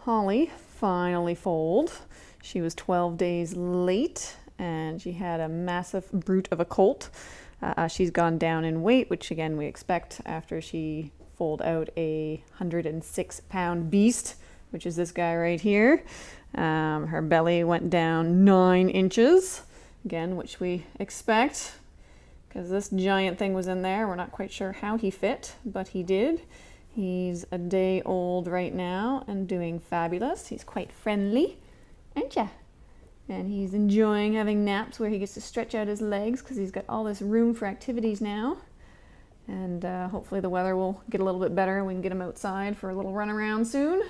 Holly finally foaled. She was 12 days late and she had a massive brute of a colt. She's gone down in weight, which again we expect after she foaled out a 106-pound beast, which is this guy right here. Her belly went down 9 inches, again, which we expect because this giant thing was in there. We're not quite sure how he fit, but he did. He's a day old right now and doing fabulous. He's quite friendly, aren't ya? And he's enjoying having naps where he gets to stretch out his legs because he's got all this room for activities now. And hopefully the weather will get a little bit better and we can get him outside for a little run around soon.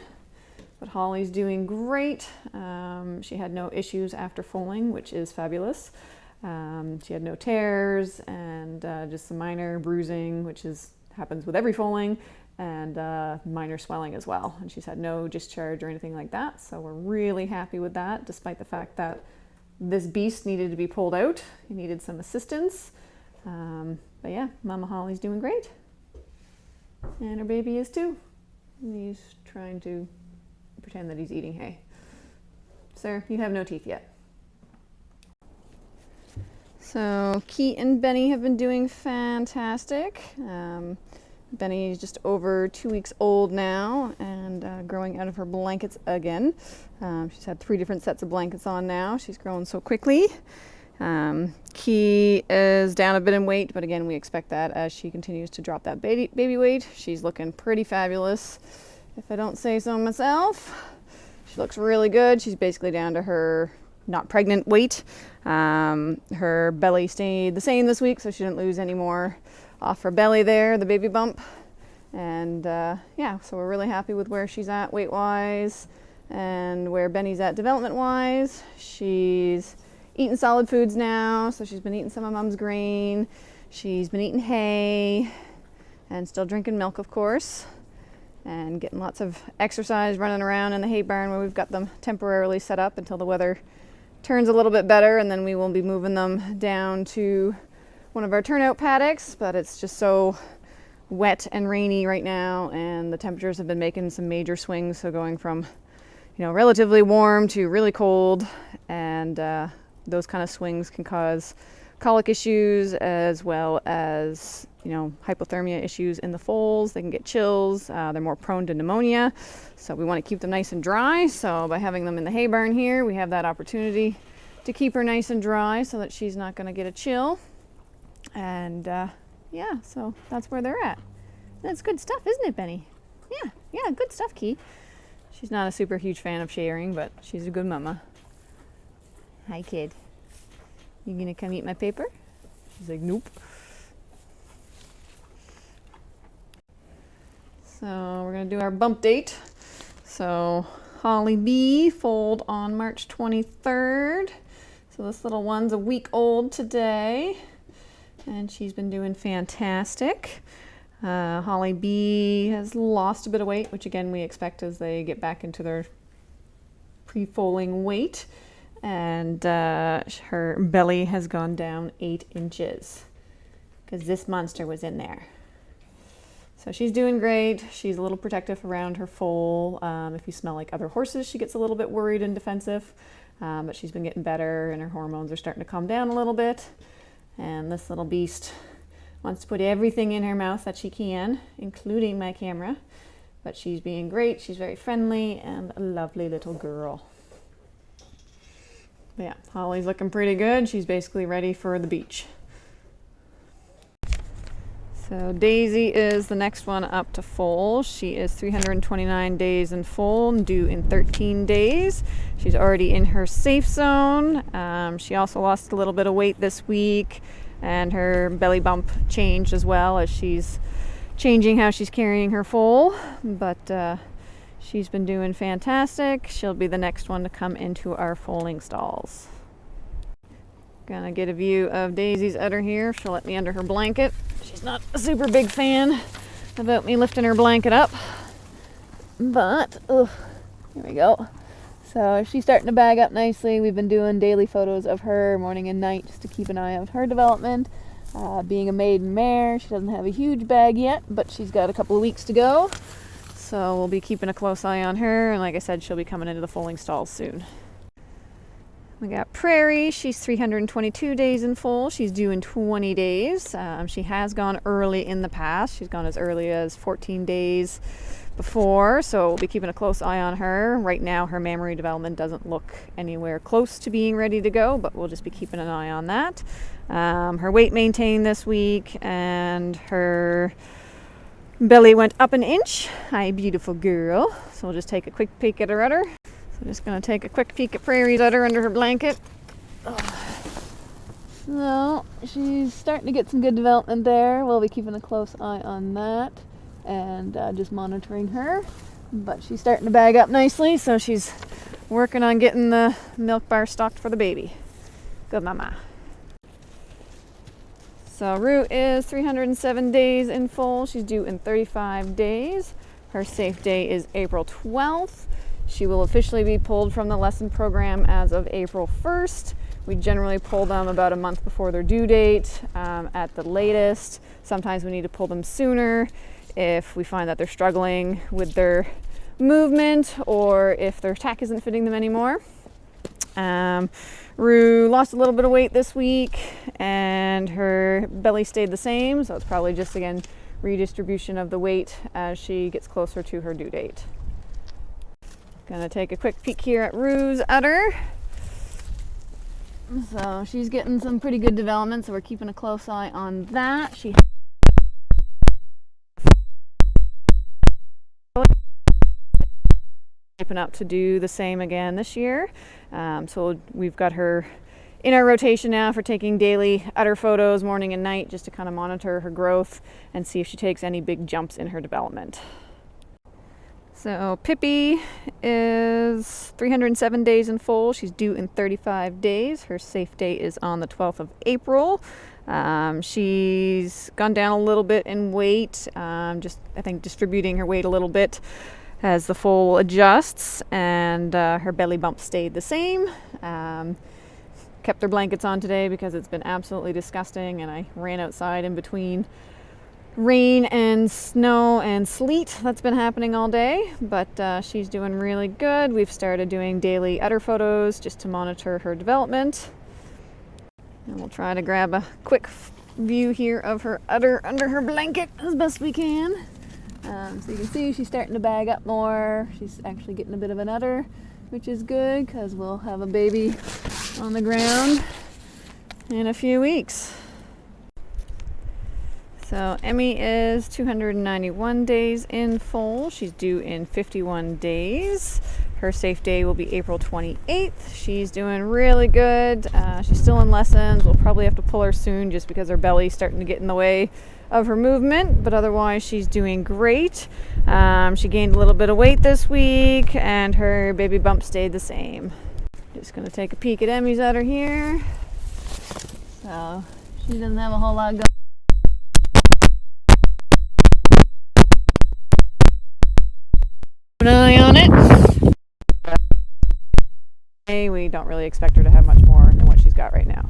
But Holly's doing great. She had no issues after foaling, which is fabulous. She had no tears and just some minor bruising, which happens with every foaling, and minor swelling as well. And she's had no discharge or anything like that. So we're really happy with that, despite the fact that this beast needed to be pulled out. He needed some assistance. But yeah, Mama Holly's doing great. And her baby is too. He's trying to pretend that he's eating hay. Sir, you have no teeth yet. So Kee and Benny have been doing fantastic. Benny's just over 2 weeks old now and growing out of her blankets again. She's had 3 different sets of blankets on now. She's grown so quickly. Kee is down a bit in weight, but again, we expect that as she continues to drop that baby weight. She's looking pretty fabulous, if I don't say so myself. She looks really good. She's basically down to her not pregnant weight. Her belly stayed the same this week, so she didn't lose any more off her belly there, the baby bump. And yeah, so we're really happy with where she's at weight-wise and where Benny's at development-wise. She's eating solid foods now, so she's been eating some of Mom's grain. She's been eating hay and still drinking milk, of course, and getting lots of exercise, running around in the hay barn where we've got them temporarily set up until the weather turns a little bit better, and then we will be moving them down to one of our turnout paddocks. But it's just so wet and rainy right now, and the temperatures have been making some major swings, so going from relatively warm to really cold, and those kind of swings can cause colic issues as well as hypothermia issues in the foals. They can get chills. They're more prone to pneumonia, so we want to keep them nice and dry. So by having them in the hay barn here, we have that opportunity to keep her nice and dry so that she's not going to get a chill. And yeah, so that's where they're at. That's good stuff, isn't it, Benny? Yeah, good stuff, Kee. She's not a super huge fan of sharing, but she's a good mama. Hi, kid. You gonna come eat my paper? She's like, nope. So we're gonna do our bump date. So HollyB foaled on March 23rd. So this little one's a week old today, and she's been doing fantastic. HollyB has lost a bit of weight, which again we expect as they get back into their pre-foaling weight. And her belly has gone down 8 inches because this monster was in there. So she's doing great. She's a little protective around her foal. If you smell like other horses, she gets a little bit worried and defensive, but she's been getting better and her hormones are starting to calm down a little bit. And this little beast wants to put everything in her mouth that she can, including my camera. But she's being great. She's very friendly and a lovely little girl. But yeah, Holly's looking pretty good. She's basically ready for the beach. So Daisy is the next one up to foal. She is 329 days in foal, due in 13 days. She's already in her safe zone. She also lost a little bit of weight this week, and her belly bump changed as well as she's changing how she's carrying her foal. But she's been doing fantastic. She'll be the next one to come into our foaling stalls. Gonna get a view of Daisy's udder here. She'll let me under her blanket. She's not a super big fan about me lifting her blanket up, but here we go. So she's starting to bag up nicely. We've been doing daily photos of her morning and night just to keep an eye on her development. Being a maiden mare, she doesn't have a huge bag yet, but she's got a couple of weeks to go. So we'll be keeping a close eye on her, and like I said, she'll be coming into the foaling stalls soon. We got Prairie. She's 322 days in foal. She's due in 20 days. She has gone early in the past. She's gone as early as 14 days before, so we'll be keeping a close eye on her. Right now, her mammary development doesn't look anywhere close to being ready to go, but we'll just be keeping an eye on that. Her weight maintained this week, and her belly went up an inch. Hi, beautiful girl. So we'll just take a quick peek at her udder. I'm just going to take a quick peek at Prairie's udder under her blanket. So she's starting to get some good development there. We'll be keeping a close eye on that and just monitoring her. But she's starting to bag up nicely, so she's working on getting the milk bar stocked for the baby. Good mama. So Rue is 307 days in foal. She's due in 35 days. Her safe day is April 12th. She will officially be pulled from the lesson program as of April 1st. We generally pull them about a month before their due date at the latest. Sometimes we need to pull them sooner if we find that they're struggling with their movement or if their tack isn't fitting them anymore. Rue lost a little bit of weight this week and her belly stayed the same, so it's probably just, again, redistribution of the weight as she gets closer to her due date. Gonna take a quick peek here at Rue's udder. So she's getting some pretty good development, so we're keeping a close eye on that. She shaping up to do the same again this year. So we've got her in our rotation now for taking daily udder photos morning and night, just to kind of monitor her growth and see if she takes any big jumps in her development. So Pippy is 307 days in foal. She's due in 35 days. Her safe date is on the 12th of April. She's gone down a little bit in weight, just I think distributing her weight a little bit as the foal adjusts, and her belly bump stayed the same. Kept her blankets on today because it's been absolutely disgusting, and I ran outside in between rain and snow and sleet that's been happening all day, but she's doing really good. We've started doing daily udder photos just to monitor her development, and we'll try to grab a quick view here of her udder under her blanket as best we can. So you can see she's starting to bag up more. She's actually getting a bit of an udder, which is good because we'll have a baby on the ground in a few weeks. So Emmy is 291 days in foal. She's due in 51 days. Her safe day will be April 28th. She's doing really good. She's still in lessons. We'll probably have to pull her soon just because her belly's starting to get in the way of her movement, but otherwise she's doing great. She gained a little bit of weight this week and her baby bump stayed the same. Just going to take a peek at Emmy's udder here. So she doesn't have a whole lot going. An eye on it. We don't really expect her to have much more than what she's got right now.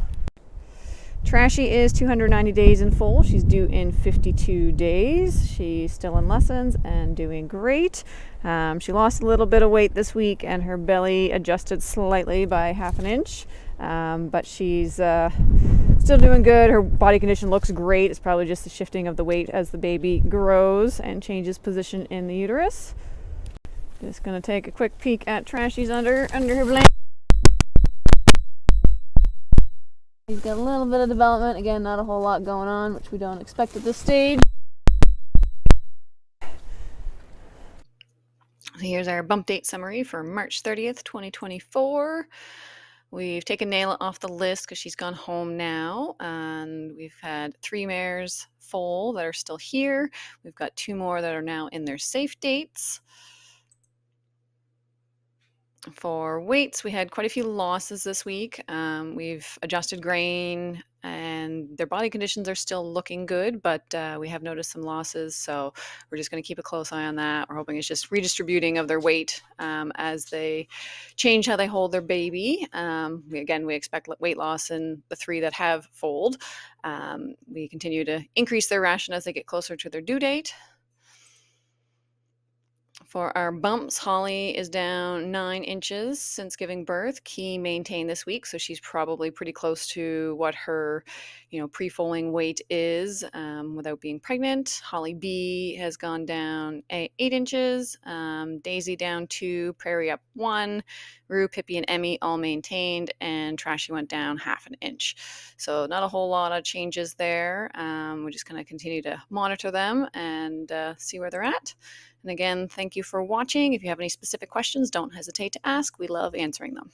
Trashy is 290 days in foal. She's due in 52 days. She's still in lessons and doing great. She lost a little bit of weight this week and her belly adjusted slightly by half an inch, but she's still doing good. Her body condition looks great. It's probably just the shifting of the weight as the baby grows and changes position in the uterus. Just going to take a quick peek at Trashy's under her blanket. He's got a little bit of development. Again, not a whole lot going on, which we don't expect at this stage. Here's our bump date summary for March 30th, 2024. We've taken Nayla off the list because she's gone home now, and we've had 3 mares foal that are still here. We've got 2 more that are now in their safe dates. For weights, we had quite a few losses this week. We've adjusted grain and their body conditions are still looking good, but we have noticed some losses, so we're just going to keep a close eye on that. We're hoping it's just redistributing of their weight as they change how they hold their baby. We expect weight loss in the 3 that have foaled. We continue to increase their ration as they get closer to their due date. For our bumps, Holly is down 9 inches since giving birth. Kee maintained this week, so she's probably pretty close to what her, pre-foaling weight is without being pregnant. HollyB has gone down 8 inches. Daisy down 2, Prairie up 1. Rue, Pippy, and Emmy all maintained, and Trashy went down 1/2 inch. So not a whole lot of changes there. We're just going to continue to monitor them and see where they're at. And again, thank you for watching. If you have any specific questions, don't hesitate to ask. We love answering them.